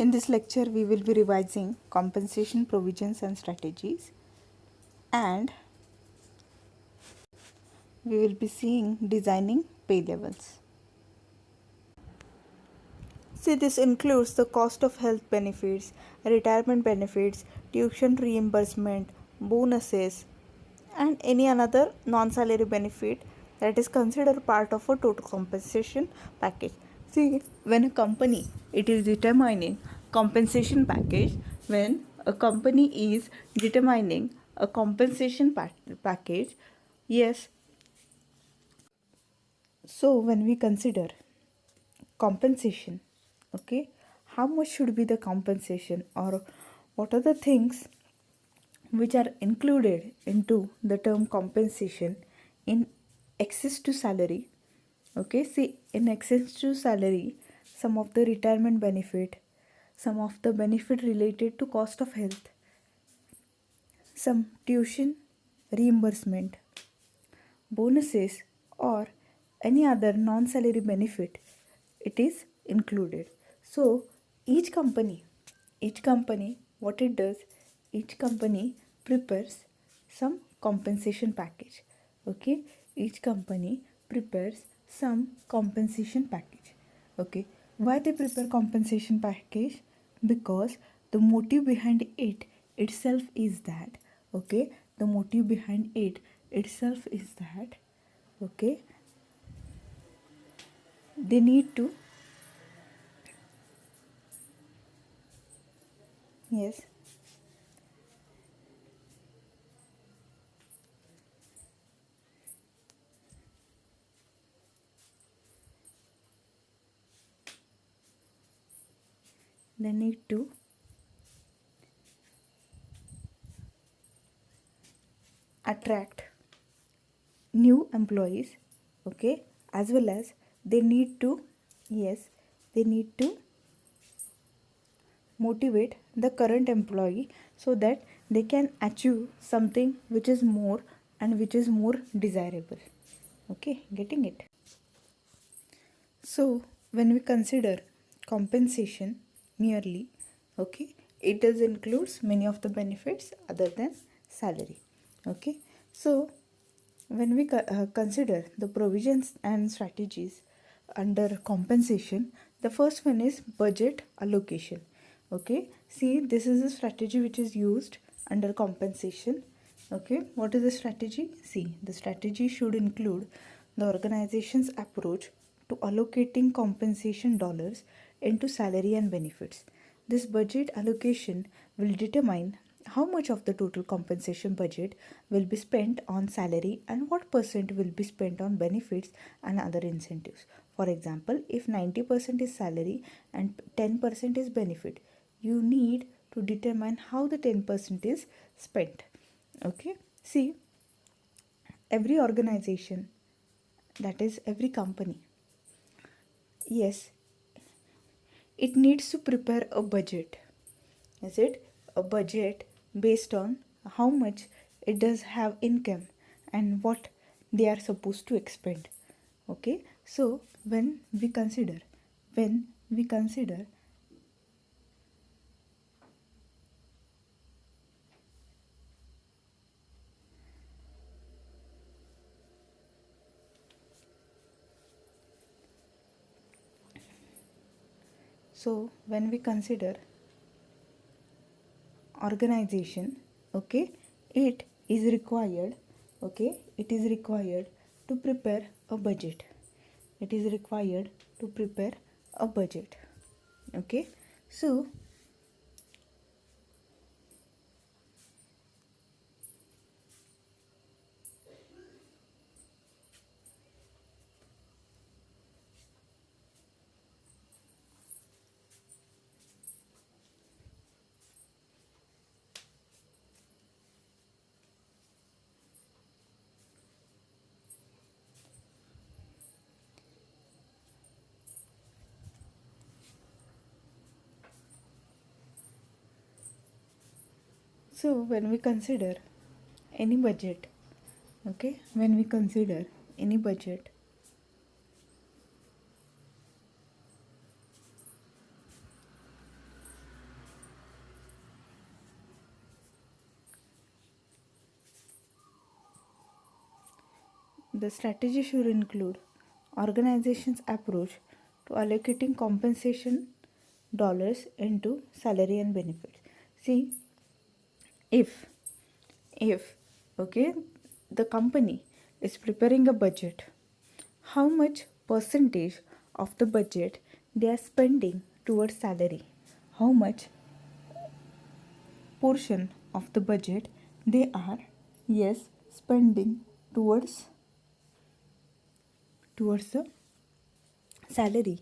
In this lecture, we will be revising compensation provisions and strategies, and we will be seeing designing pay levels. See, this includes the cost of health benefits, retirement benefits, tuition reimbursement, bonuses, and any another non-salary benefit that is considered part of a total compensation package. See, when a company it is determining compensation package, when a company is determining a compensation package, yes. So when we consider compensation, okay, how much should be the compensation, or what are the things which are included into the term compensation in excess to salary. Okay, see, in excess to salary, some of the retirement benefit, some of the benefit related to cost of health, some tuition reimbursement, bonuses, or any other non-salary benefit, it is included. So each company what it does, each company prepares some compensation package. Okay, each company prepares some compensation package. Okay, why they prepare compensation package? Because the motive behind it itself is that, okay, the motive behind it itself is that, okay, they need to, yes, they need to attract new employees, okay, as well as they need to, yes, they need to motivate the current employee so that they can achieve something which is more and which is more desirable. Okay, getting it? So when we consider compensation merely, okay, it does includes many of the benefits other than salary. Okay, so when we consider the provisions and strategies under compensation, the first one is budget allocation. Okay, see, this is a strategy which is used under compensation. Okay, what is the strategy? See, the strategy should include the organization's approach to allocating compensation dollars into salary and benefits. This budget allocation will determine how much of the total compensation budget will be spent on salary and what percent will be spent on benefits and other incentives. For example, if 90% is salary and 10% is benefit, you need to determine how the 10% is spent. Okay, see, every organization, that is every company, yes, it needs to prepare a budget. Is it a budget based on how much it does have income and what they are supposed to expend? Okay, so when we consider, when we consider so when we consider organization, okay, it is required, okay, it is required to prepare a budget. It is required to prepare a budget. Okay, so so when we consider any budget, okay, when we consider any budget, The strategy should include organization's approach to allocating compensation dollars into salary and benefits. See, if if okay, the company is preparing a budget, how much percentage of the budget they are spending towards salary, how much portion of the budget they are, yes, spending towards the salary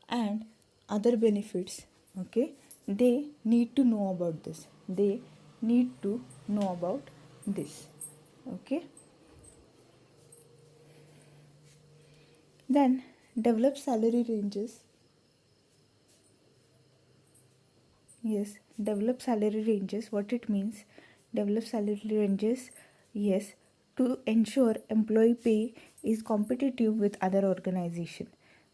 and other benefits. Okay, they need to know about this, they need to know about this. Okay, then develop salary ranges. Yes, develop salary ranges. What it means? Develop salary ranges, yes, to ensure employee pay is competitive with other organization.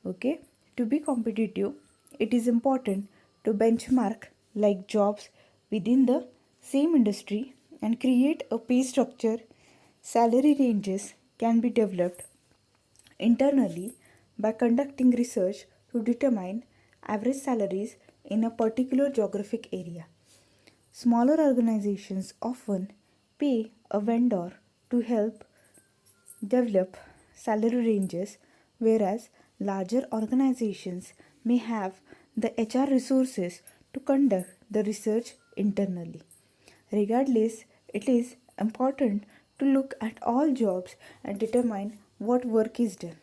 Okay, to be competitive, it is important to benchmark like jobs within the same industry and create a pay structure. Salary ranges can be developed internally by conducting research to determine average salaries in a particular geographic area. Smaller organizations often pay a vendor to help develop salary ranges, whereas larger organizations may have the HR resources to conduct the research internally. Regardless, it is important to look at all jobs and determine what work is done,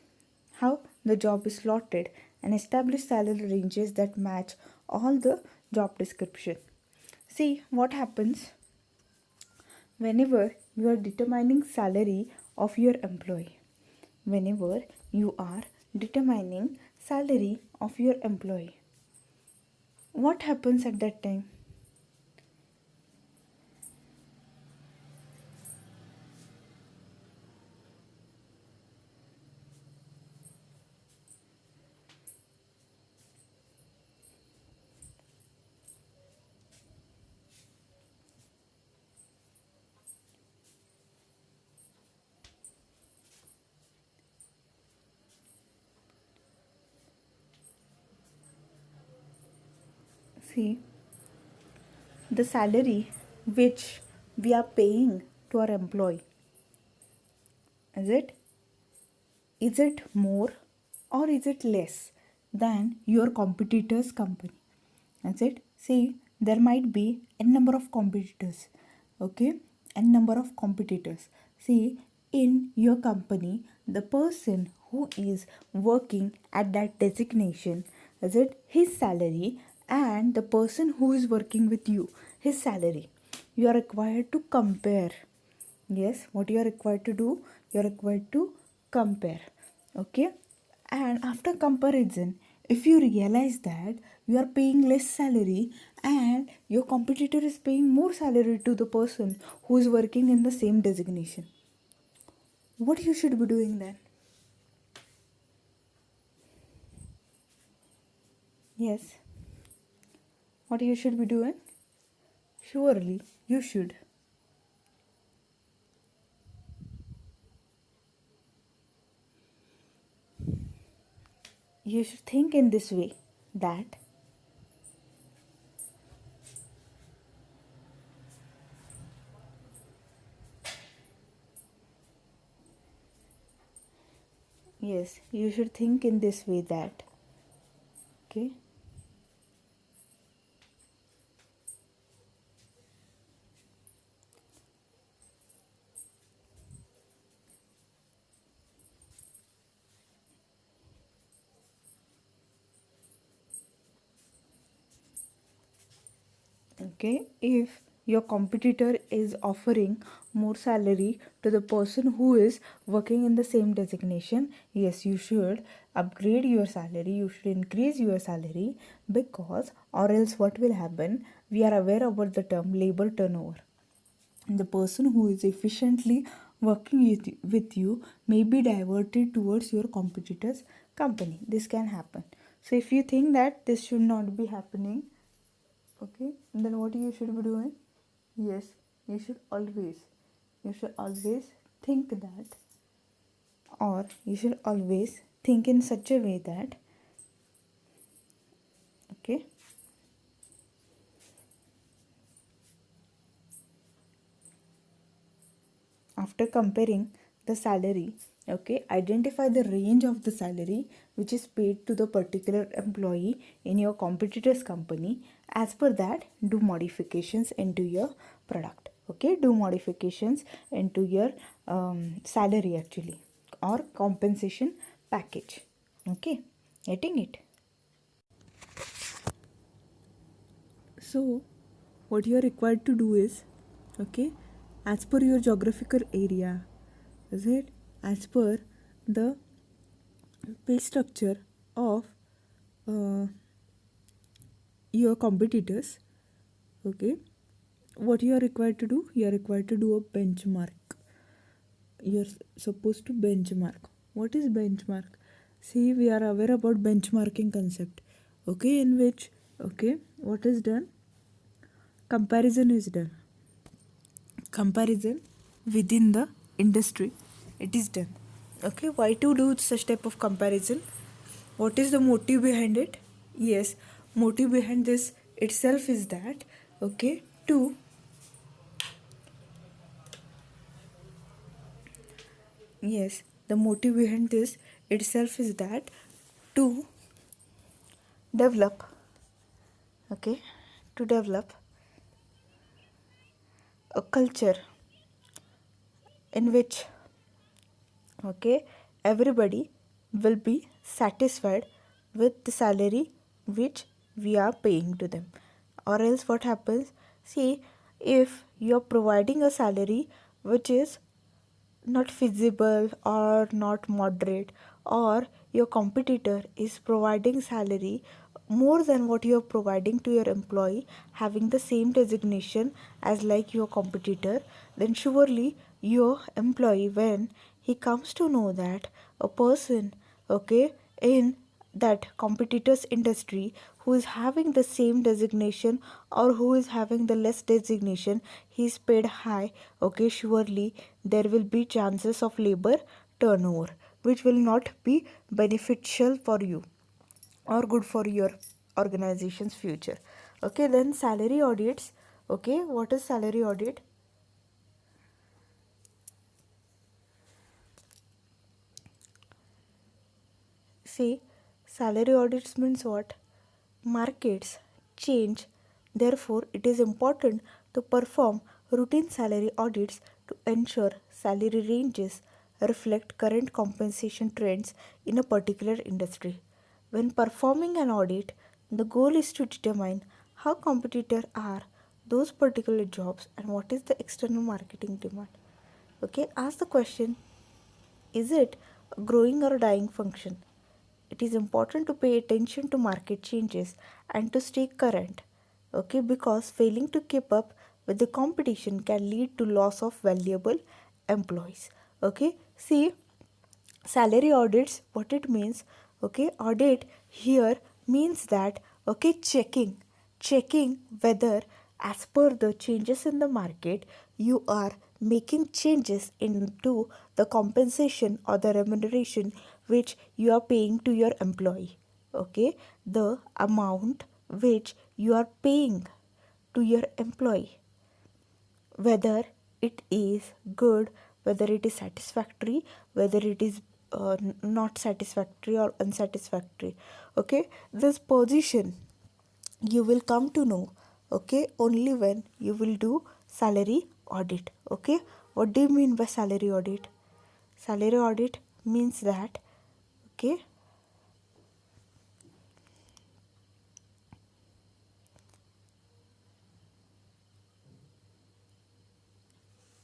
how the job is slotted, and establish salary ranges that match all the job description. See what happens whenever you are determining salary of your employee. Whenever you are determining salary of your employee, what happens at that time? See, the salary which we are paying to our employee, is it more or is it less than your competitor's company? Is it? See, there might be n number of competitors. Okay, n number of competitors. See, in your company, the person who is working at that designation, is it his salary, and the person who is working with you, his salary, you are required to compare. Yes, what you are required to do? You are required to compare. Okay, and after comparison, if you realize that you are paying less salary and your competitor is paying more salary to the person who is working in the same designation, what you should be doing then? Yes, what you should be doing? Surely you should think in this way, that yes, you should think in this way, that okay. Okay, if your competitor is offering more salary to the person who is working in the same designation, yes, you should upgrade your salary, you should increase your salary, because or else what will happen? We are aware about the term labor turnover. The person who is efficiently working with you may be diverted towards your competitor's company. This can happen. So if you think that this should not be happening, okay, then what you should be doing? Yes, you should always think that or you should always think in such a way that, okay, after comparing the salary, okay, identify the range of the salary which is paid to the particular employee in your competitor's company. As per that, do modifications into your product. Okay, do modifications into your salary actually, or compensation package. Okay, getting it? So what you are required to do is, okay, as per your geographical area, is it, as per the pay structure of uh, your competitors, okay, what you are required to do, you are required to do a benchmark. You are supposed to benchmark. What is benchmark? See, we are aware about benchmarking concept, okay, in which, okay, what is done, comparison is done, comparison within the industry, it is done. Okay, why to do such type of comparison? What is the motive behind it? Yes, motive behind this itself is that, okay, to, yes, the motive behind this itself is that to develop, okay, to develop a culture in which, okay, everybody will be satisfied with the salary which we are paying to them. Or else what happens, see, if you are providing a salary which is not feasible or not moderate, or your competitor is providing salary more than what you are providing to your employee having the same designation as like your competitor, then surely your employee, when he comes to know that a person, okay, in that competitor's industry who is having the same designation or who is having the less designation, he is paid high, okay, surely there will be chances of labor turnover which will not be beneficial for you or good for your organization's future. Okay, then salary audits. Okay, what is salary audit? See, salary audits means what? Markets change, therefore, it is important to perform routine salary audits to ensure salary ranges reflect current compensation trends in a particular industry. When performing an audit, the goal is to determine how competitive are those particular jobs and what is the external marketing demand. Okay, ask the question, is it a growing or dying function? It is important to pay attention to market changes and to stay current. Okay, because failing to keep up with the competition can lead to loss of valuable employees. Okay, see, salary audits, what it means, okay, audit here means that, okay, checking whether as per the changes in the market you are making changes into the compensation or the remuneration which you are paying to your employee. Okay, the amount which you are paying to your employee, whether it is good, whether it is satisfactory, whether it is not satisfactory or unsatisfactory. Okay, this position you will come to know, okay, only when you will do salary audit. Okay, what do you mean by salary audit? Salary audit means that, okay,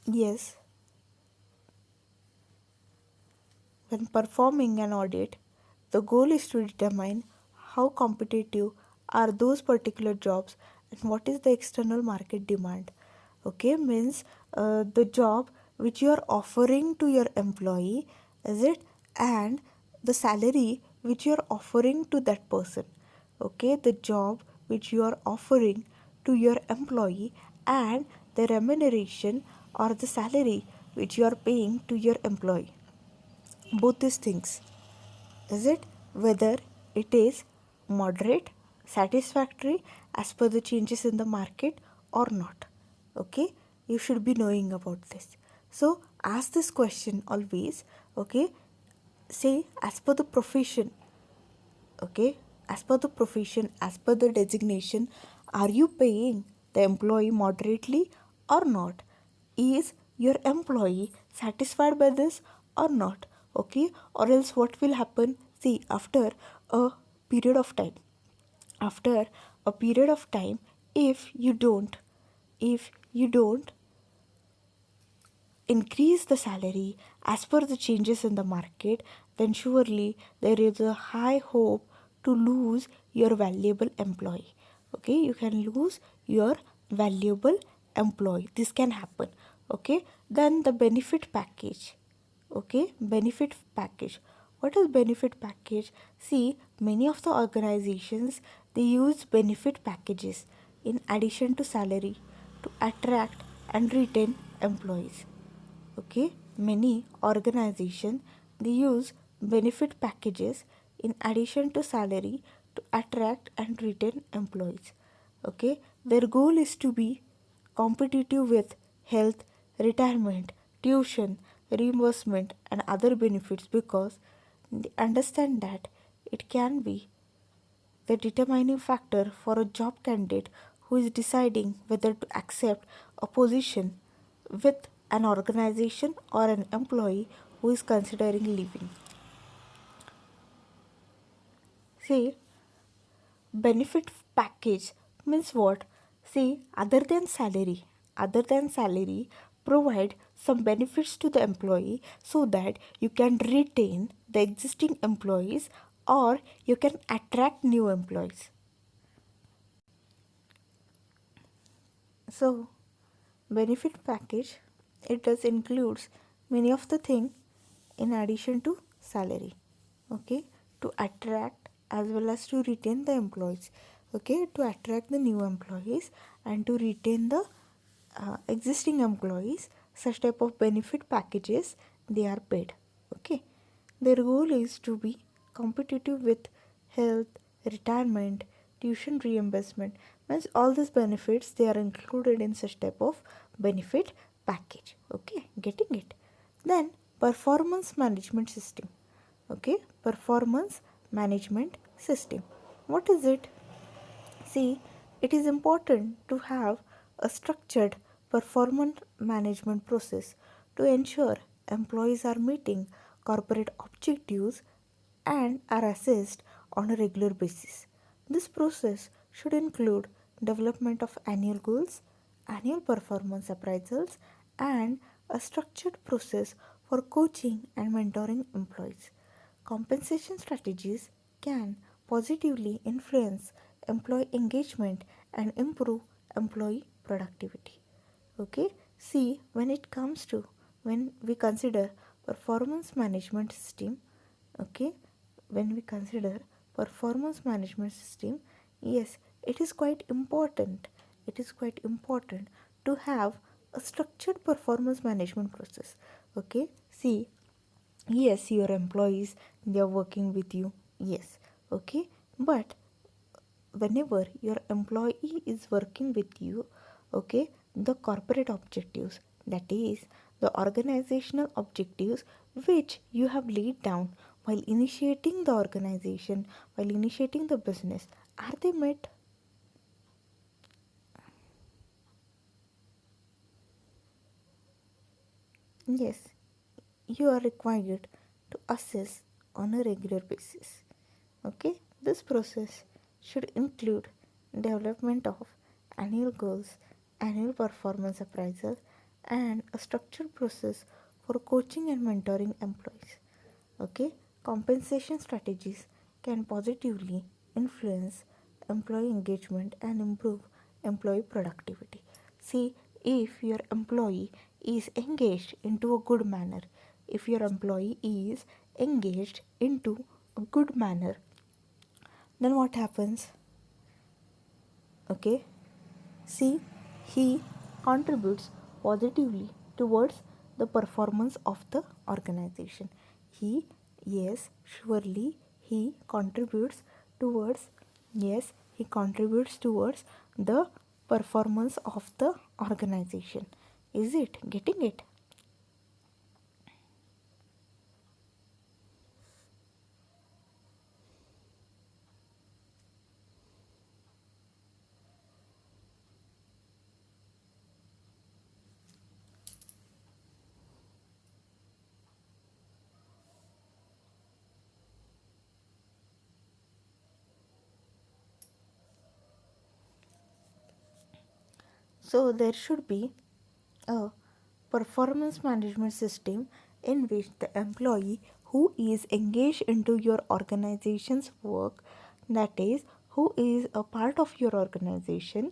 yes, when performing an audit, the goal is to determine how competitive are those particular jobs and what is the external market demand. Okay, means the job which you are offering to your employee, is it, and the salary which you are offering to that person. Okay, the job which you are offering to your employee and the remuneration or the salary which you are paying to your employee. both these things. Is it whether it is moderate, satisfactory as per the changes in the market or not? Okay, you should be knowing about this. So ask this question always. Okay, say as per the profession. Okay, as per the profession, as per the designation, are you paying the employee moderately or not? Is your employee satisfied by this or not? Okay, or else what will happen? See, a period of time after a period of time, if you don't increase the salary as per the changes in the market, then surely there is a high hope to lose your valuable employee. Okay, you can lose your valuable employee. This can happen. Okay, then the benefit package. Okay, benefit package. What is benefit package? See, many of the organizations, they use benefit packages in addition to salary to attract and retain employees. Okay, many organizations, they use benefit packages in addition to salary to attract and retain employees. Okay, their goal is to be competitive with health, retirement, tuition, reimbursement and other benefits, because they understand that it can be the determining factor for a job candidate who is deciding whether to accept a position with an organization or an employee who is considering leaving. See, benefit package means what? See, other than salary, provide some benefits to the employee so that you can retain the existing employees or you can attract new employees. So, benefit package, it does includes many of the thing in addition to salary. Okay, to attract as well as to retain the employees. Okay, to attract the new employees and to retain the existing employees, such type of benefit packages, they are paid. Okay, their goal is to be competitive with health, retirement, tuition reimbursement. Means all these benefits, they are included in such type of benefit package. Okay, getting it? Then performance management system. Okay, performance management system. What is it? See, it is important to have a structured performance management process to ensure employees are meeting corporate objectives and are assessed on a regular basis. This process should include development of annual goals, annual performance appraisals, and a structured process for coaching and mentoring employees. Compensation strategies can positively influence employee engagement and improve employee productivity. Okay, see, when we consider performance management system, okay, when we consider performance management system, yes, it is quite important to have a structured performance management process. Okay, see, yes, your employees, they are working with you, yes, okay, but whenever your employee is working with you, okay, the corporate objectives, that is the organizational objectives which you have laid down while initiating the organization, while initiating the business, are they met? Yes, you are required to assess on a regular basis. Okay, this process should include development of annual goals, annual performance appraisal, and a structured process for coaching and mentoring employees. Okay, compensation strategies can positively influence employee engagement and improve employee productivity. See, if your employee is engaged into a good manner, if your employee is engaged into a good manner, then what happens? Okay, see, he contributes positively towards the performance of the organization. Yes, surely he contributes towards, yes, he contributes towards the performance of the organization. Is it getting it? So there should be a performance management system in which the employee who is engaged into your organization's work, that is, who is a part of your organization,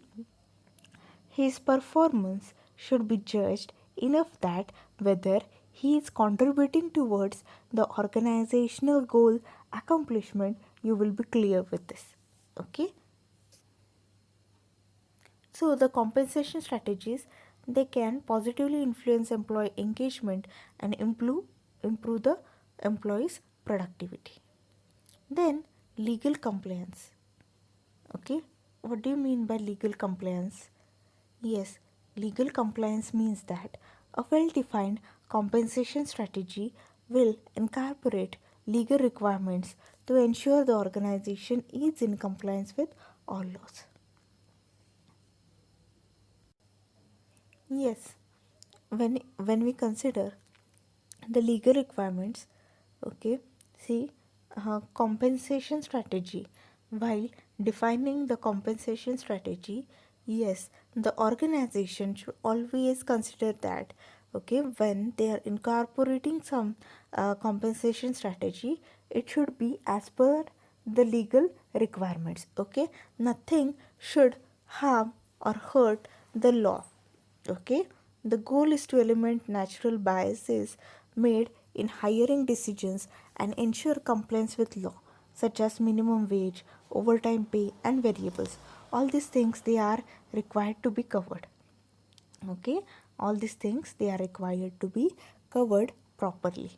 his performance should be judged enough that whether he is contributing towards the organizational goal accomplishment, you will be clear with this. Okay. So the compensation strategies, they can positively influence employee engagement and improve the employee's productivity. Then legal compliance. Okay, what do you mean by legal compliance? Yes, legal compliance means that a well defined compensation strategy will incorporate legal requirements to ensure the organization is in compliance with all laws. Yes, when we consider the legal requirements, okay, see, compensation strategy, while defining the compensation strategy, yes, the organization should always consider that, okay, when they are incorporating some compensation strategy, it should be as per the legal requirements. Okay, nothing should harm or hurt the law. Okay, the goal is to eliminate natural biases made in hiring decisions and ensure compliance with law, such as minimum wage, overtime pay, and variables. All these things, they are required to be covered. Okay, all these things, they are required to be covered properly.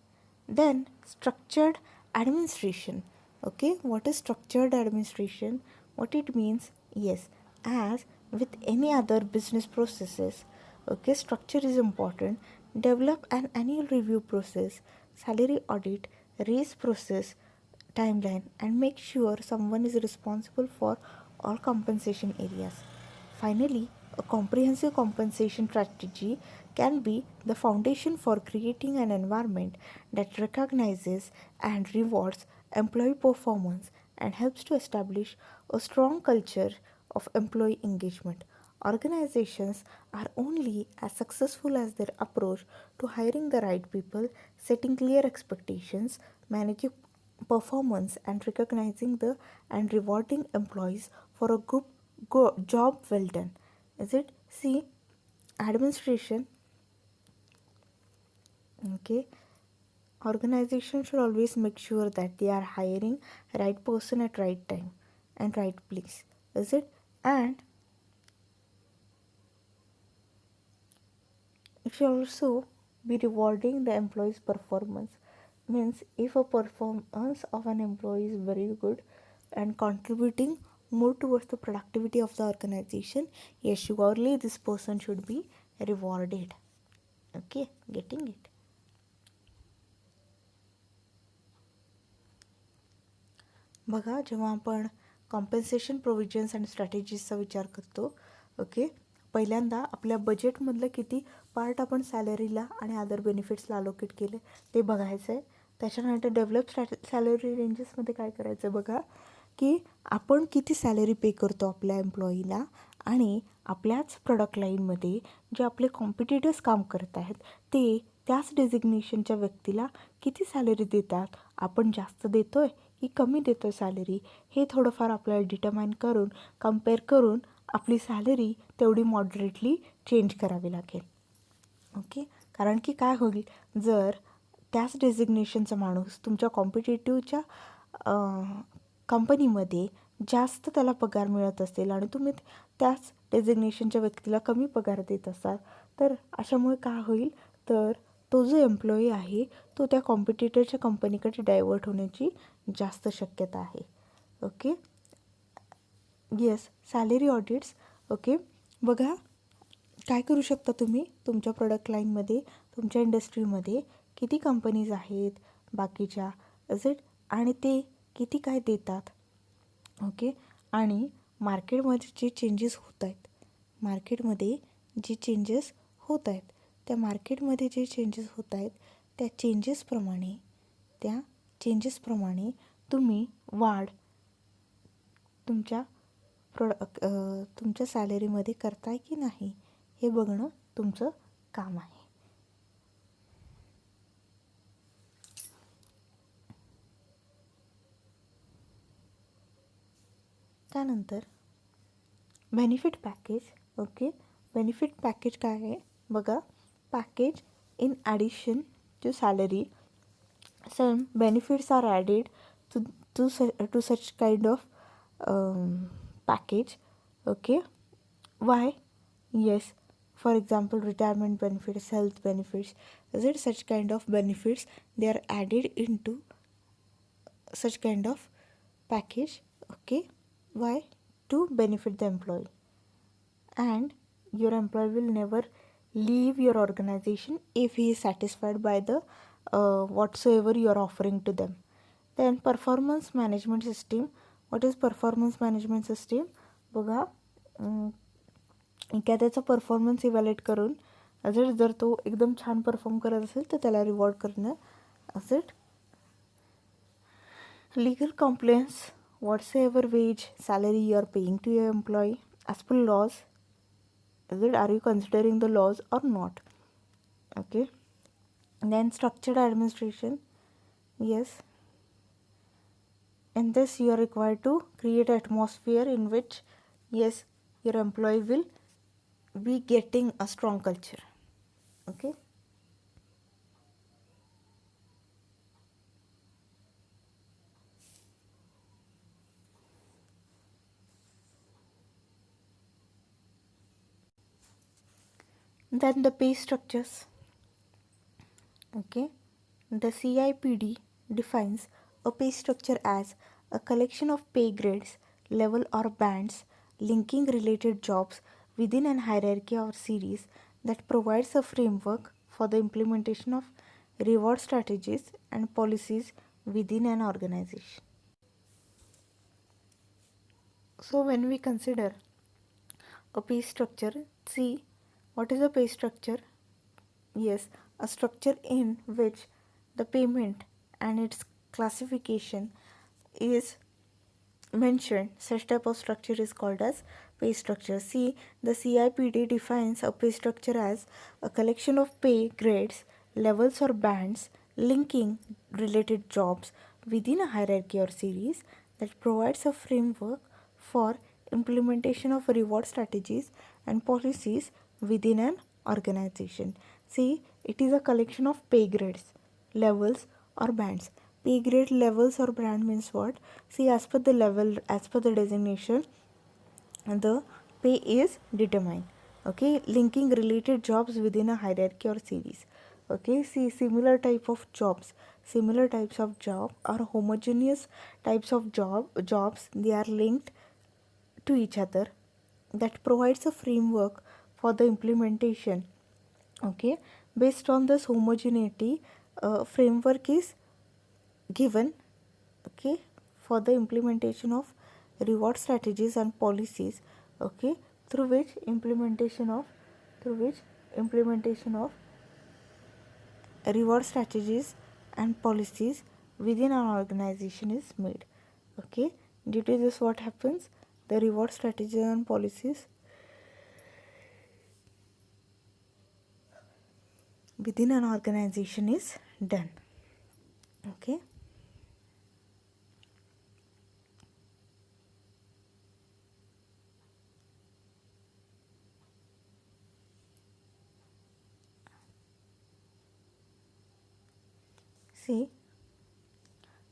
Then structured administration. Okay, what is structured administration? What it means? Yes, as with any other business processes, okay, structure is important. Develop an annual review process, salary audit, raise process, timeline, and make sure someone is responsible for all compensation areas. Finally, a comprehensive compensation strategy can be the foundation for creating an environment that recognizes and rewards employee performance and helps to establish a strong culture of employee engagement. Organizations are only as successful as their approach to hiring the right people, setting clear expectations, managing performance, and recognizing the and rewarding employees for a good job well done. Is it? See, administration, okay, organization should always make sure that they are hiring right person at right time and right place. Is it? And it should also be rewarding the employee's performance. Means if a performance of an employee is very good and contributing more towards the productivity of the organization, yes, surely this person should be rewarded. Okay, getting it? बघा, जेव्हा आपण compensation provisions आणि स्ट्रॅटेजीजचा विचार करतो, okay, पहिल्यांदा आपल्या बजेटमधलं किती part आपण सॅलरीला आणि अदर बेनिफिट्सला अलोकेट केले ते बघायचं आहे. त्याच्यानंतर डेव्हलप सॅलरी रेंजेसमध्ये काय करायचं बघा, की आपण किती सॅलरी पे करतो आपल्या एम्प्लॉईला आणि आपल्याच प्रोडक्ट लाईनमध्ये जे आपले कॉम्पिटिटर्स काम करत आहेत ते त्याच डेझिग्नेशनच्या व्यक्तीला किती सॅलरी देतात, आपण जास्त देतो आहे की कमी देतो आहे सॅलरी, हे थोडंफार आपल्याला डिटरमाइन करून कम्पेअर करून आपली सॅलरी तेवढी मॉडरेटली चेंज करावी लागेल. ओके, कारण की काय होईल, जर त्याच डेझिग्नेशनचा माणूस तुमच्या कॉम्पिटेटिव्हच्या कंपनीमध्ये जास्त त्याला पगार मिळत असेल आणि तुम्ही त्याच डेझिग्नेशनच्या व्यक्तीला कमी पगार देत असाल, तर अशामुळे काय होईल, तर तो जो एम्प्लॉई आहे तो त्या कॉम्पिटिटरच्या कंपनीकडे डायव्हर्ट होण्याची जास्त शक्यता आहे. Okay, yes, salary audits. Okay, बघा काय करू शकता तुम्ही तुमच्या प्रोडक्ट लाईनमध्ये, तुमच्या इंडस्ट्रीमध्ये किती कंपनीज आहेत बाकीच्या इट, आणि ते किती काय देतात. ओके, आणि मार्केटमध्ये जे चेंजेस होत आहेत, मार्केटमध्ये जे चेंजेस होत आहेत, त्या मार्केटमध्ये जे चेंजेस होत आहेत त्या चेंजेसप्रमाणे तुम्ही वाढ तुमच्या तुमच्या सॅलरीमध्ये करताय की नाही हे बघणं तुमचं काम आहे. त्यानंतर benefit package. Okay, benefit package काय आहे बघा. Package in addition to salary, some benefits are added to such kind of package. Okay, why? Yes, for example retirement benefits, health benefits, is it such kind of benefits they are added into such kind of package. Okay, why? To benefit the employee, and your employee will never leave your organization if he is satisfied by the whatsoever you are offering to them. Then performance management system. What is performance management system? बघा, एखाद्याचा performance evaluate करून जर तो एकदम छान perform करत असेल तर त्याला रिवॉर्ड करणं. It legal compliance, whatsoever wage salary you are paying to your employee as per laws. Are you considering the laws or not? Okay, then structured administration. Yes, in this you are required to create an atmosphere in which, yes, your employee will be getting a strong culture. Okay, then the pay structures. Okay, the CIPD defines a pay structure as a collection of pay grades, level or bands linking related jobs within an hierarchy or series that provides a framework for the implementation of reward strategies and policies within an organization. So when we consider a pay structure, see what is a pay structure? Yes, a structure in which the payment and its classification is mentioned. Such type of structure is called as pay structure. See, the CIPD defines a pay structure as a collection of pay grades, levels or bands linking related jobs within a hierarchy or series that provides a framework for implementation of reward strategies and policies within an organization. See, it is a collection of pay grades, levels or bands. Pay grade, levels or band means what? See, as per the level, as per the designation, the pay is determined. Okay, linking related jobs within a hierarchy or series. Okay, see, similar types of jobs are homogeneous types of jobs. They are linked to each other. That provides a framework for the implementation. Okay, based on this homogeneity, framework is given, okay, for the implementation of reward strategies and policies, okay, through which implementation of reward strategies and policies within an organization is made. Okay, due to this what happens, the reward strategies and policies within an organization is done. Okay, see,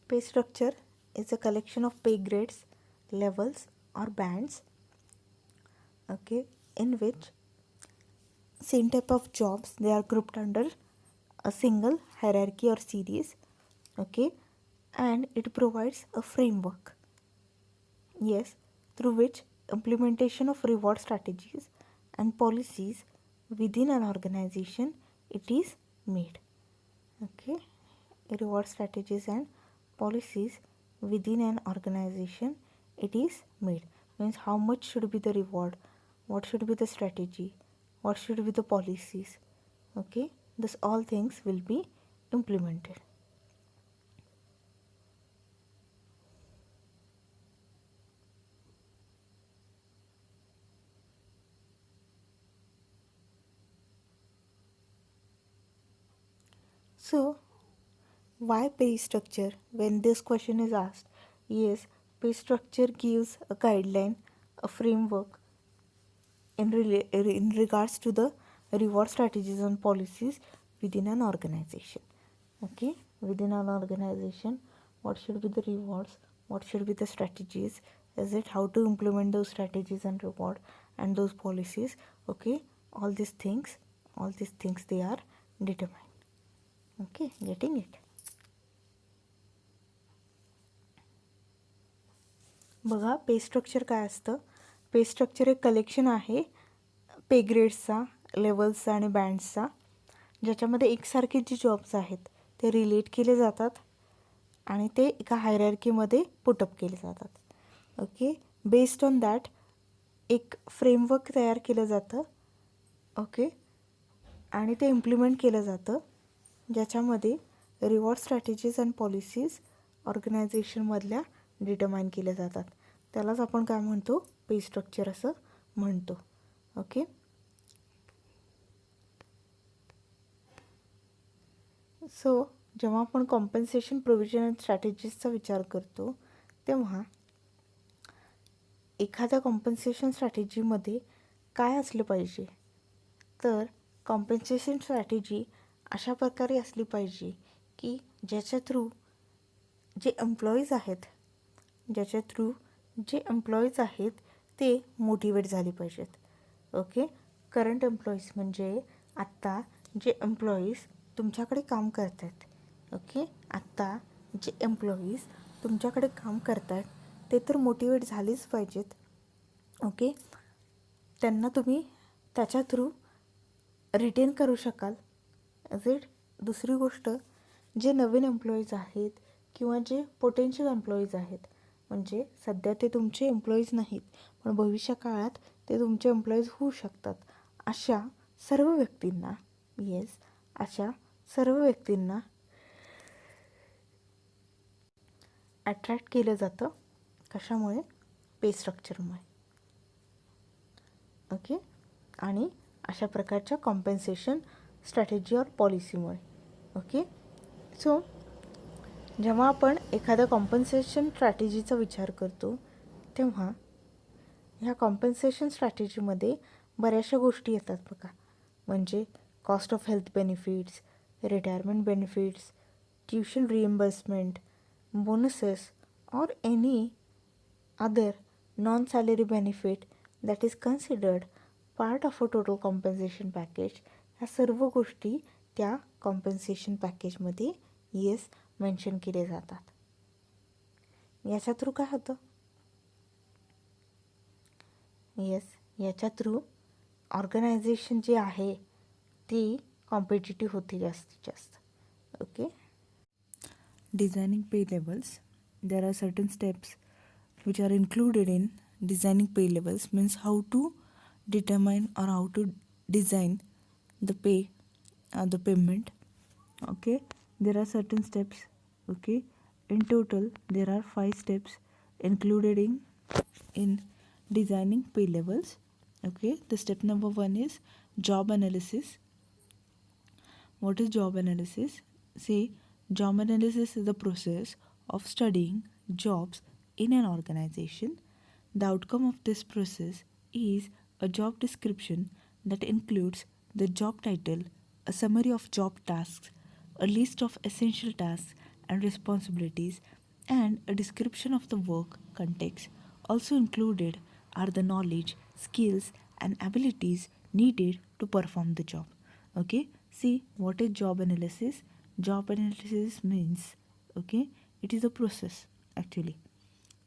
pay structure is a collection of pay grades, levels or bands, okay, in which same type of jobs they are grouped under a single hierarchy or series, okay, and it provides a framework, yes, through which implementation of reward strategies and policies within an organization it is made. Okay, reward strategies and policies within an organization it is made, means how much should be the reward, what should be the strategy, what should be the policies. Okay, this all things will be implemented. So why pay structure? When this question is asked, yes, pay structure gives a guideline, a framework in regards to the reward strategies and policies within an organization. Okay, within an organization, what should be the rewards, what should be the strategies, is it how to implement those strategies and reward and those policies. Okay, all these things they are determined. Okay, getting it. बघा, पे structure काय असतं. पे structure एक collection आहे पे ग्रेड्सचा, लेवल्सचा आणि बँड्सचा, ज्याच्यामध्ये एकसारखे जे जॉब्स आहेत ते रिलेट केले जातात आणि ते एका हायरार्कीमध्ये पुटअप केले जातात. ओके, बेस्ड ऑन दॅट एक फ्रेमवर्क तयार केलं जातं. ओके, आणि ते इम्प्लिमेंट केलं जातं, ज्याच्यामध्ये रिवॉर्ड स्ट्रॅटेजीज अँड पॉलिसीज ऑर्गनायझेशनमधल्या डिटरमाइन केल्या जातात. त्यालाच आपण काय म्हणतो, पे स्ट्रक्चर असं म्हणतो. ओके, सो जेव्हा आपण कॉम्पन्सेशन प्रोव्हिजन अँड स्ट्रॅटेजीजचा विचार करतो तेव्हा एखाद्या कॉम्पन्सेशन स्ट्रॅटेजीमध्ये काय असलं पाहिजे, तर कॉम्पन्सेशन स्ट्रॅटेजी अशा प्रकारे असली पाहिजे की ज्याच्या थ्रू जे एम्प्लॉईज आहेत ते मोटिवेट झाले पाहिजेत. ओके, करंट एम्प्लॉईज म्हणजे आत्ता जे एम्प्लॉईज तुमच्याकडे काम करत आहेत. ओके, आत्ता जे एम्प्लॉईज तुमच्याकडे काम करत आहेत ते तर मोटिवेट झालेच पाहिजेत. ओके, त्यांना तुम्ही त्याच्या थ्रू रिटेन करू शकाल. Is it. दुसरी गोष्ट, जे नवीन एम्प्लॉईज आहेत किंवा जे पोटेन्शियल एम्प्लॉईज आहेत, म्हणजे सध्या ते तुमचे एम्प्लॉईज नाहीत पण भविष्य काळात ते तुमचे एम्प्लॉईज होऊ शकतात, अशा सर्व व्यक्तींना अट्रॅक्ट केलं जातं. कशामुळे? पे स्ट्रक्चरमुळे. ओके, आणि अशा प्रकारच्या कॉम्पेन्सेशन स्ट्रॅटेजी और पॉलिसीमुळे. ओके, सो जेव्हा आपण एखाद्या कॉम्पन्सेशन स्ट्रॅटेजीचा विचार करतो तेव्हा ह्या कॉम्पन्सेशन स्ट्रॅटेजीमध्ये बऱ्याचशा गोष्टी येतात बघा, म्हणजे cost of health benefits, retirement benefits, tuition reimbursement, bonuses और any other non salary benefit that is considered part of a total compensation package. ह्या सर्व गोष्टी त्या कॉम्पन्सेशन पॅकेजमध्ये मेन्शन केले जातात. याच्या थ्रू काय होतं? याच्या थ्रू ऑर्गनायझेशन जी आहे ती कॉम्पिटिटिव्ह होते जास्तीत जास्त. Okay, designing pay levels. There are certain steps which are included in designing pay levels, means how to determine or how to design the payment. Okay, there are certain steps. Okay, in total there are 5 steps included in designing pay levels. Okay, the step number 1 is job analysis. What is job analysis? Say, job analysis is the process of studying jobs in an organization. The outcome of this process is a job description that includes the job title, a summary of job tasks, a list of essential tasks and responsibilities, and a description of the work context. Also included are the knowledge, skills, and abilities needed to perform the job. Okay, See, what is job analysis? Job analysis means, okay, it is a process actually.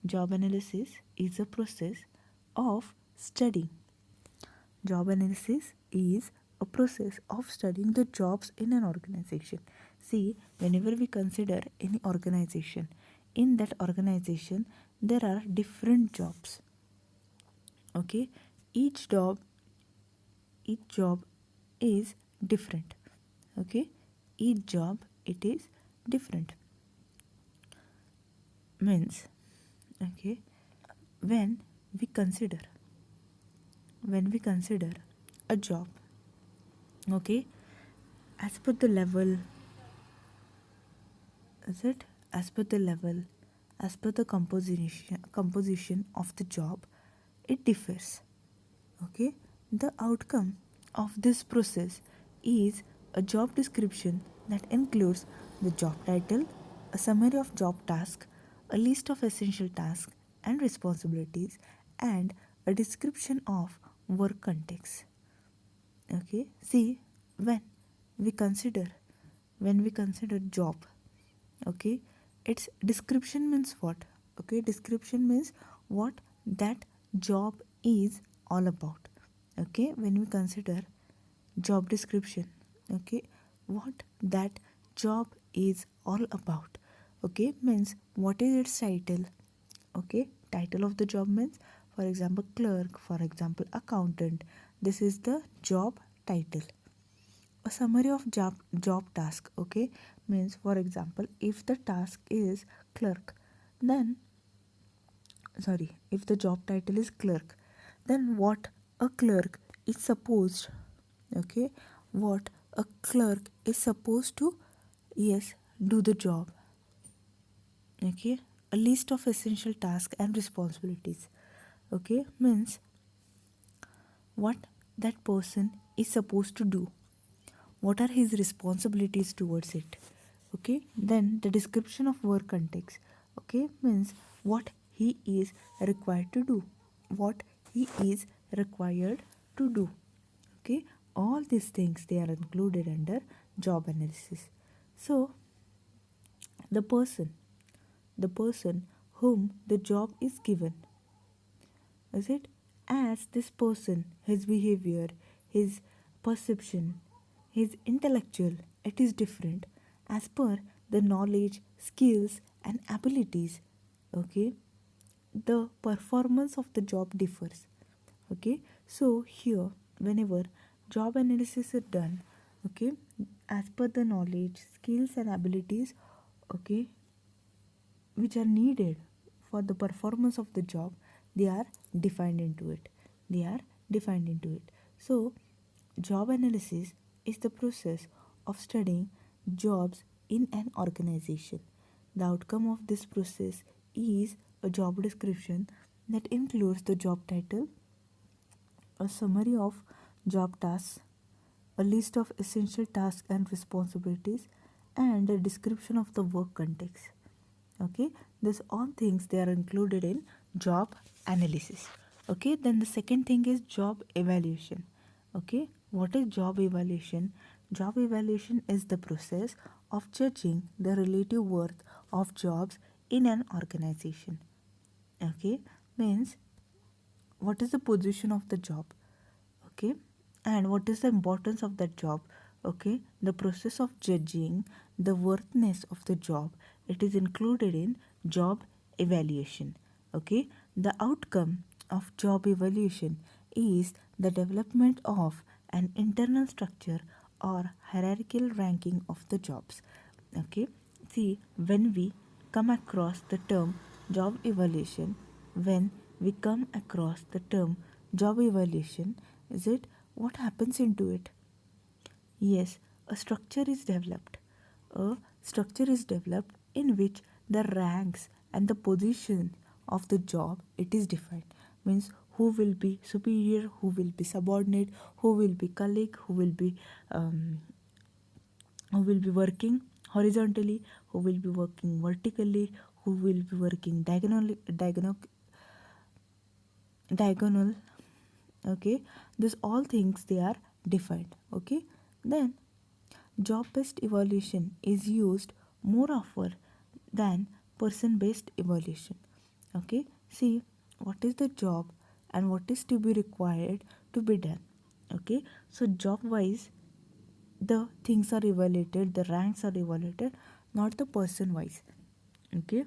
Job analysis is a process of studying. Job analysis is a process of studying the jobs in an organization. See, whenever we consider any organization, in that organization there are different jobs. Okay, each job each job is different. Okay, each job it is different. Means, okay, when we consider when we consider a job, okay, as per the level, is it as per the level, as per the composition of the job, it differs. Okay, the outcome of this process is a job description that includes the job title, a summary of job task, a list of essential tasks and responsibilities, and a description of work context. Okay, see, when we consider when we consider job, okay, its description means what? Okay, description means what that job is all about. Okay, when we consider job description, okay, what that job is all about. Okay, means what is its title. Okay, title of the job means, for example, clerk, for example, accountant. This is the job title. A summary of job task, okay, means, for example, if the task is clerk, then, sorry, if the job title is clerk, then what a clerk is supposed, okay, what a clerk is supposed to, yes, do the job. Okay, a list of essential tasks and responsibilities, okay, means what that person is supposed to do, what are his responsibilities towards it. Okay, then the description of work context, okay, means what he is required to do, what he is required to do. Okay, all these things they are included under job analysis. So the person whom the job is given, is it, as this person, his behavior, his perception, his intellectual, it is different as per the knowledge, skills and abilities. Okay, the performance of the job differs. Okay, so here whenever job analysis is done, okay, as per the knowledge, skills and abilities, okay, which are needed for the performance of the job, they are defined into it. They are defined into it. So, job analysis is the process of studying jobs in an organization. The outcome of this process is a job description that includes the job title, a summary of job tasks, a list of essential tasks and responsibilities, and a description of the work context. Okay, this all things they are included in job analysis. Okay, then the second thing is job evaluation. Okay, what is job evaluation? Job evaluation is the process of judging the relative worth of jobs in an organization. Okay, means what is the position of the job, okay, and what is the importance of that job. Okay, the process of judging the worthiness of the job, it is included in job evaluation. Okay, the outcome of job evaluation is the development of an internal structure or hierarchical ranking of the jobs. Okay, see, when we come across the term job evaluation, when we come across the term job evaluation, is it, what happens into it? Yes, a structure is developed. A structure is developed in which the ranks and the position of the job it is defined. Means who will be superior, who will be subordinate, who will be colleague, um, who will be working horizontally, who will be working vertically, who will be working diagonal. Okay, this all things they are defined. Okay, then Job based evaluation is used more often than person based evaluation. Okay, see what is the job and what is to be required to be done. Okay, so job wise, the things are evaluated, the ranks are evaluated, not the person wise. Okay,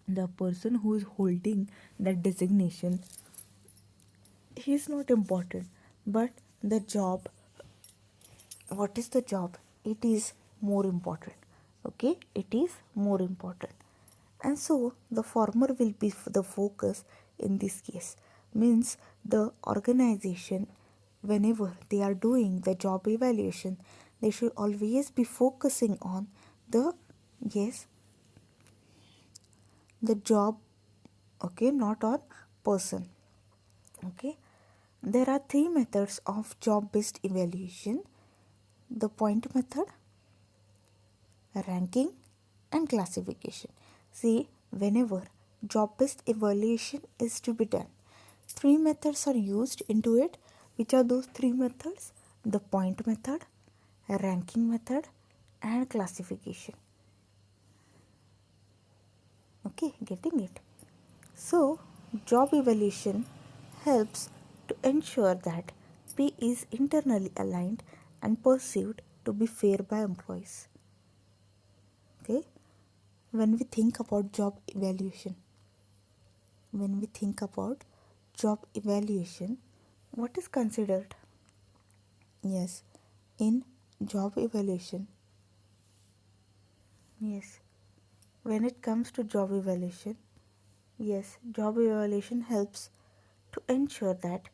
the person who is holding that designation, he is not important, but the job, what is the job, it is more important. Okay, it is more important. And so the former will be the focus in this case. Means the organization, whenever they are doing the job evaluation, they should always be focusing on the, yes, the job. Okay, not on person. Okay, there are three methods of job based evaluation: the point method, ranking, and classification. See, whenever job based evaluation is to be done, three methods are used into it. Which are those three methods? The point method, ranking method, and classification. Okay, getting it? So, job evaluation helps to ensure that pay is internally aligned and perceived to be fair by employees. Okay, when we think about job evaluation, when we think about job evaluation, what is considered? Yes, in job evaluation, yes, when it comes to job evaluation, yes, job evaluation helps to ensure that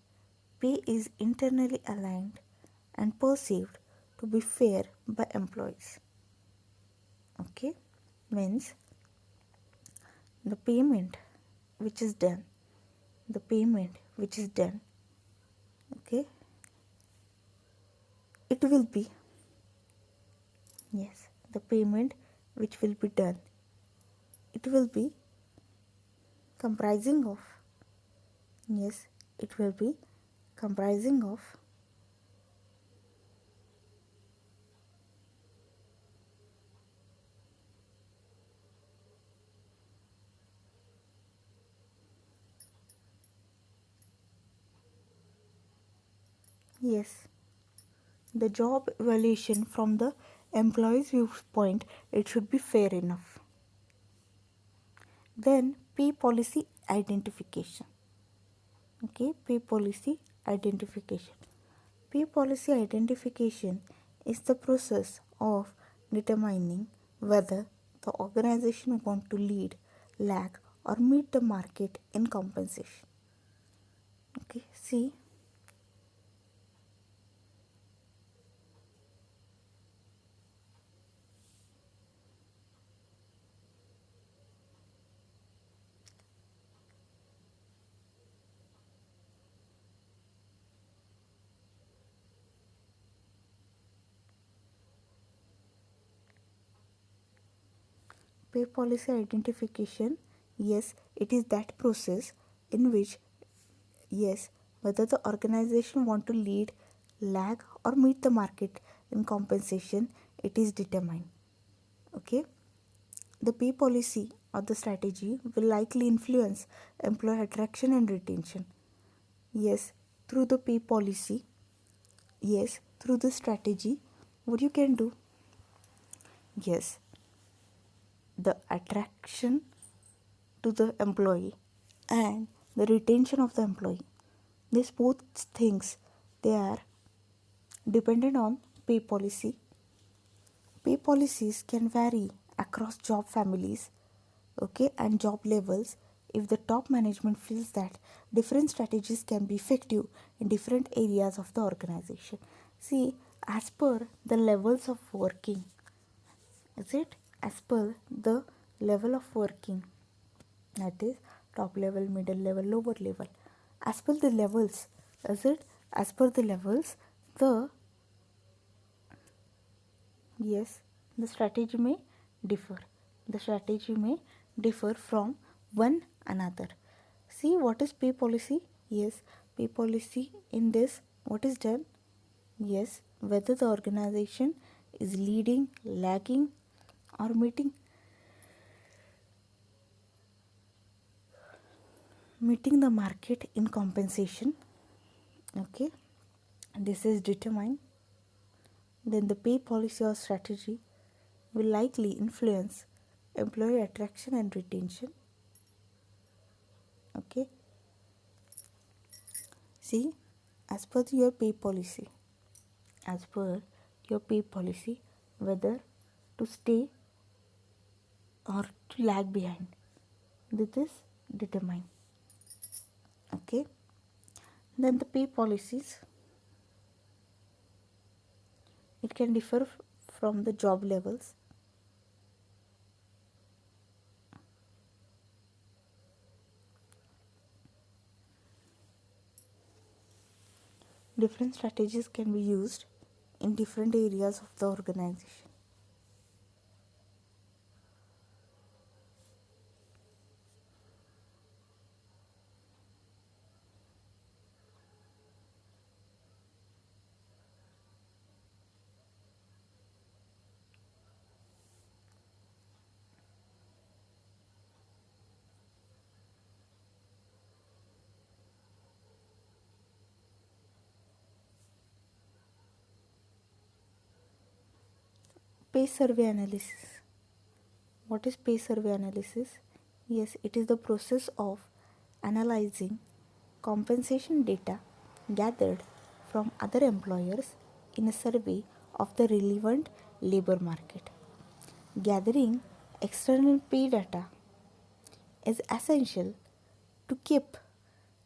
pay is internally aligned and perceived to be fair by employees. Okay, means the payment which is done, the payment which is done, okay, it will be, yes, the payment which will be done, it will be comprising of, yes, it will be comprising of, yes, the job evaluation from the employee's viewpoint, it should be fair enough. Then pay policy identification. Okay, pay policy identification. Pay policy identification is the process of determining whether the organization want to lead, lag, or meet the market in compensation. Okay, see, pay policy identification, yes, it is that process in which, yes, whether the organization want to lead, lag, or meet the market in compensation, it is determined. Okay, the pay policy or the strategy will likely influence employee attraction and retention. Yes, through the pay policy, yes, through the strategy, what you can do? Yes, the attraction to the employee and the retention of the employee. These both things, they are dependent on pay policy. Pay policies can vary across job families, okay, and job levels if the top management feels that different strategies can be effective in different areas of the organization. See, as per the levels of working, is it? As per the level of working, that is top level, middle level, lower level. As per the levels, is it? As per the levels, the, yes, the strategy may differ. The strategy may differ from one another. See, what is pay policy? Yes, pay policy in this, what is done? Yes, whether the organization is leading, lagging, or meeting the market in compensation. Okay, this is determined. Then the pay policy or strategy will likely influence employee attraction and retention. Okay, see, as per your pay policy, as per your pay policy, whether to stay or to lag behind, this is determined. Okay, then the pay policies, it can differ from the job levels. Different strategies can be used in different areas of the organization. Pay survey analysis. What is pay survey analysis? Yes, it is the process of analyzing compensation data gathered from other employers in a survey of the relevant labor market. Gathering external pay data is essential to keep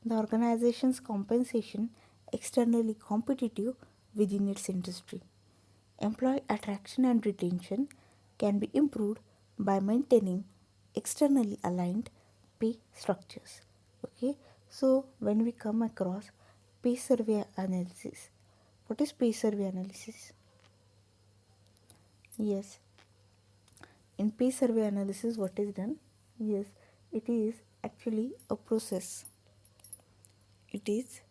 the organization's compensation externally competitive within its industry. Employee attraction and retention can be improved by maintaining externally aligned pay structures. Okay, so when we come across pay survey analysis, what is pay survey analysis? Yes, in pay survey analysis, what is done? Yes, it is actually a process. It is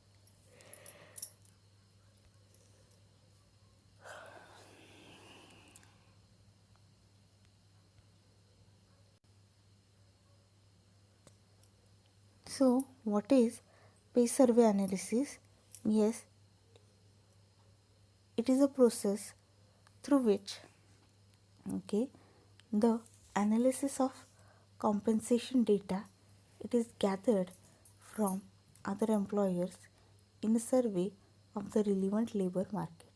so. What is pay survey analysis? Yes, it is a process through which, okay, the analysis of compensation data, it is gathered from other employers in a survey of the relevant labor market.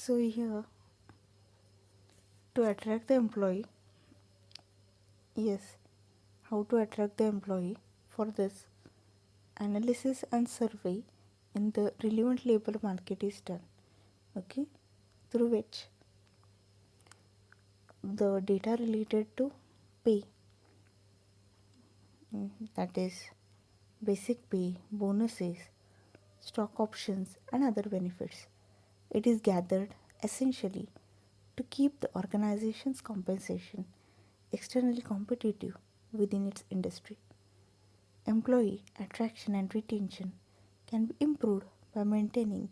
So here, to attract the employee, yes, how to attract the employee? For this, analysis and survey in the relevant labor market is done. Okay, through which the data related to pay, that is basic pay, bonuses, stock options, and other benefits, it is gathered essentially to keep the organization's compensation externally competitive within its industry. Employee attraction and retention can be improved by maintaining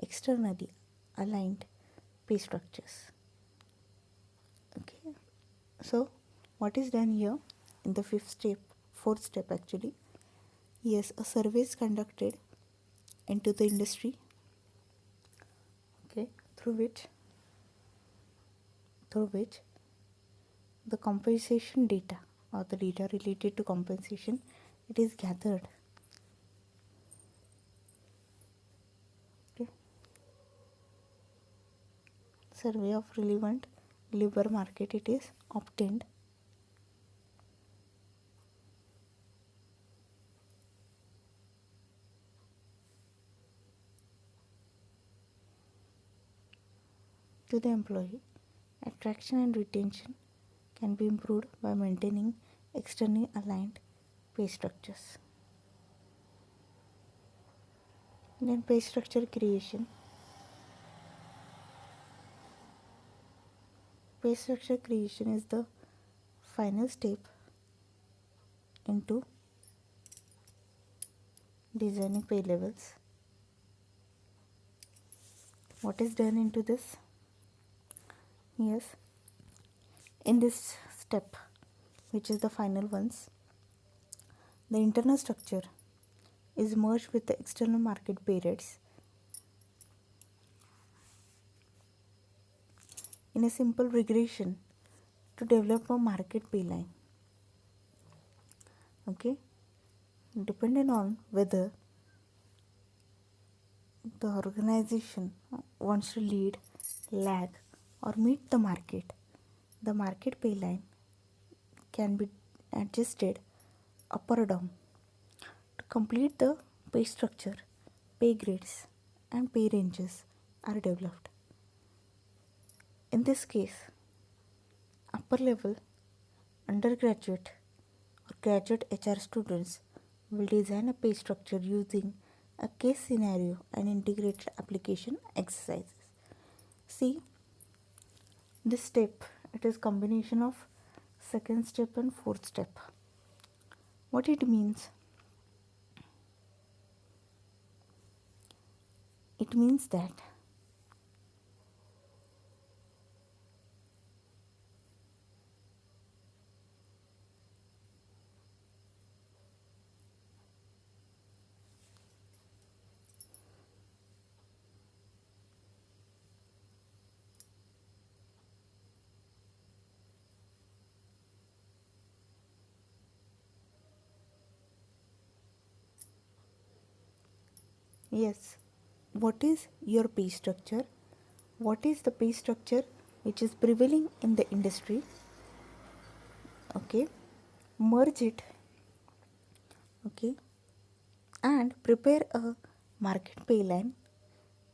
externally aligned pay structures. Okay, so what is done here in the fourth step actually? Yes, a survey is conducted into the industry, okay, through which the compensation data or the data related to compensation, it is gathered. Okay. Survey of relevant labor market, it is obtained. to the employee. Attraction and retention can be improved by maintaining externally aligned pay structures. Then pay structure creation. Pay structure creation is the final step into designing pay levels. What is done into this? Yes, in this step, which is the final ones, the internal structure is merged with the external market pay rates in a simple regression to develop a market pay line. Okay, depending on whether the organization wants to lead, lag, or meet the market pay line can be adjusted up or down. To complete the pay structure, pay grades and pay ranges are developed. In this case, upper level, undergraduate or graduate HR students will design a pay structure using a case scenario and integrated application exercises. See, this step, it is combination of second step and fourth step. What it means? It means that yes, what is your pay structure? What is the pay structure which is prevailing in the industry? Okay, merge it, okay, and prepare a market pay line.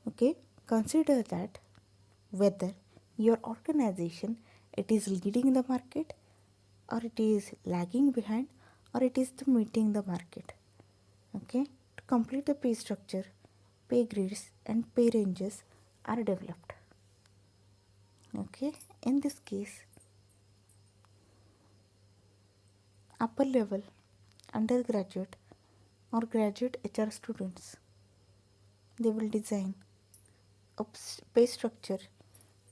Okay, consider that whether your organization it is leading the market or it is lagging behind or it is meeting the market. Okay, to complete the pay structure, pay grades and pay ranges are developed. Okay, in this case, upper level, undergraduate or graduate HR students, they will design a pay structure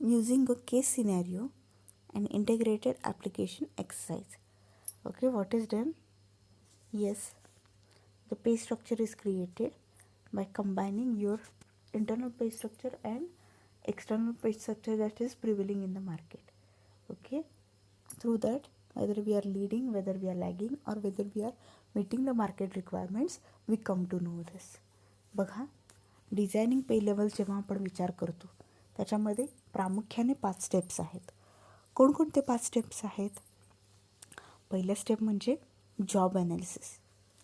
using a case scenario and integrated application exercise. Okay, what is done? Yes, the pay structure is created by combining your internal pay structure and external pay structure that is prevailing in the market. Okay, through that, whether we are leading, whether we are lagging, or whether we are meeting the market requirements, we come to know this. बघा, designing पे level जेव्हा आपण विचार करतो त्याच्यामध्ये प्रामुख्याने 5 steps आहेत. कोणकोणते 5 स्टेप्स आहेत? पहिलं स्टेप म्हणजे जॉब ॲनालिसिस.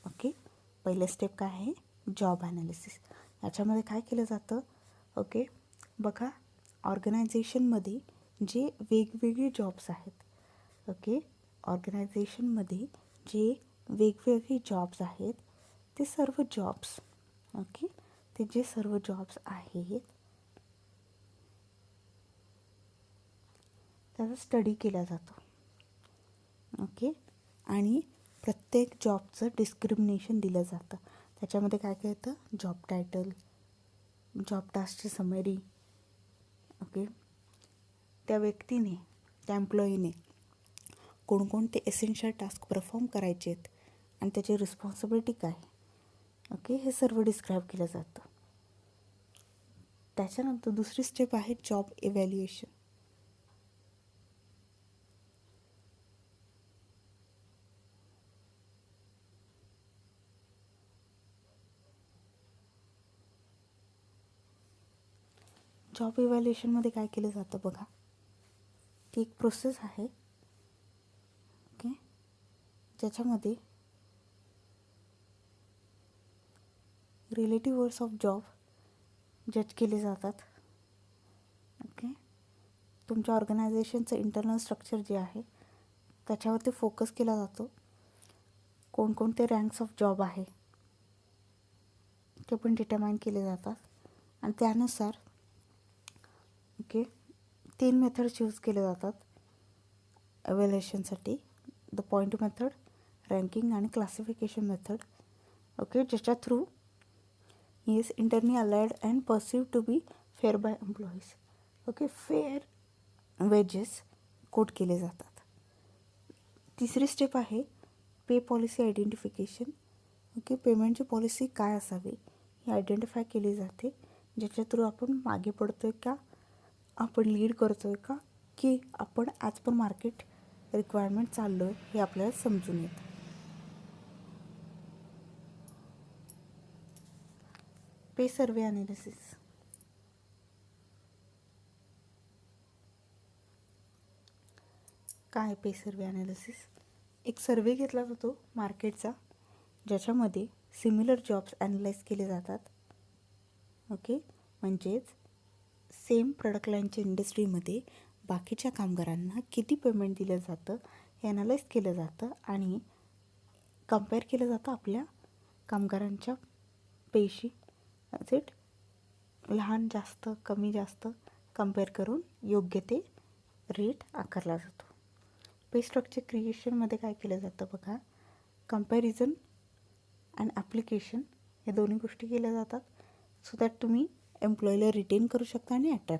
ओके, पहिलं स्टेप काय आहे? Job analysis. याच्यामध्ये काय केलं जातं? ओके, बघा, ऑर्गनायझेशनमध्ये जे वेगवेगळे जॉब्स आहेत, ओके, ऑर्गनायझेशनमध्ये जे वेगवेगळे जॉब्स आहेत ते सर्व जॉब्स, ओके, ते जे सर्व जॉब्स आहेत त्याचा स्टडी केला जातो. ओके, आणि प्रत्येक जॉबचं डिस्क्रिमिनेशन दिलं जातं. त्याच्यामध्ये काय काय येतं? जॉब टायटल, जॉब टास्कची समरी, ओके, त्या व्यक्तीने, त्या एम्प्लॉईने कोणकोणते एसेन्शियल टास्क परफॉर्म करायचे आहेत आणि त्याची रिस्पॉन्सिबिलिटी काय, ओके, हे सर्व डिस्क्राईब केलं जातं. त्याच्यानंतर दुसरी स्टेप आहे जॉब इव्हॅल्युएशन. जॉब इव्हॅल्युएशनमध्ये काय केलं जातं बघा, ती एक प्रोसेस आहे, ओके, ज्याच्यामध्ये रिलेटिव्ह वर्ड्स ऑफ जॉब जज केले जातात. ओके, तुमच्या ऑर्गनायझेशनचं इंटरनल स्ट्रक्चर जे आहे त्याच्यावरती फोकस केला जातो. कोणकोणते रँक्स ऑफ जॉब आहे ते पण डिटरमाइन केले जातात आणि त्यानुसार ओके 3 मेथड्स यूज केले जातात एव्हॅल्युएशनसाठी. द पॉईंट मेथड, रँकिंग आणि क्लासिफिकेशन मेथड. ओके, ज्याच्या थ्रू ही is internally aligned and perceived to be fair by employees. Okay, fair wages quote केले जातात. तिसरी स्टेप आहे पे पॉलिसी आयडेंटिफिकेशन. ओके, पेमेंटची पॉलिसी काय असावी ही आयडेंटिफाय केली जाते, ज्याच्या थ्रू आपण मागे पडतो आहे का, आपण लीड करतो आहे का, की आपण ॲज पर मार्केट रिक्वायरमेंट चाललो आहे हे आपल्याला समजून येतं. पे सर्वे ॲनालिसिस. काय पे सर्वे ॲनालिसिस? एक सर्वे घेतला जातो मार्केटचा, ज्याच्यामध्ये सिमिलर जॉब्स ॲनालाइज केले जातात. ओके, म्हणजेच सेम प्रोडक्ट लाईनच्या इंडस्ट्रीमध्ये बाकीच्या कामगारांना किती पेमेंट दिलं जातं हे ॲनालाइज केलं जातं आणि कम्पेअर केलं जातं आपल्या कामगारांच्या पेशी. इट लहान जास्त कमी जास्त कम्पेअर करून योग्य ते रेट आकारला जातो. पे स्ट्रक्चर क्रिएशनमध्ये काय केलं जातं बघा, कम्पॅरिझन अँड ॲप्लिकेशन या दोन्ही गोष्टी केल्या जातात सो दॅट तुम्ही एम्प्लॉईला रिटेन करू शकता आणि अट्रॅक्ट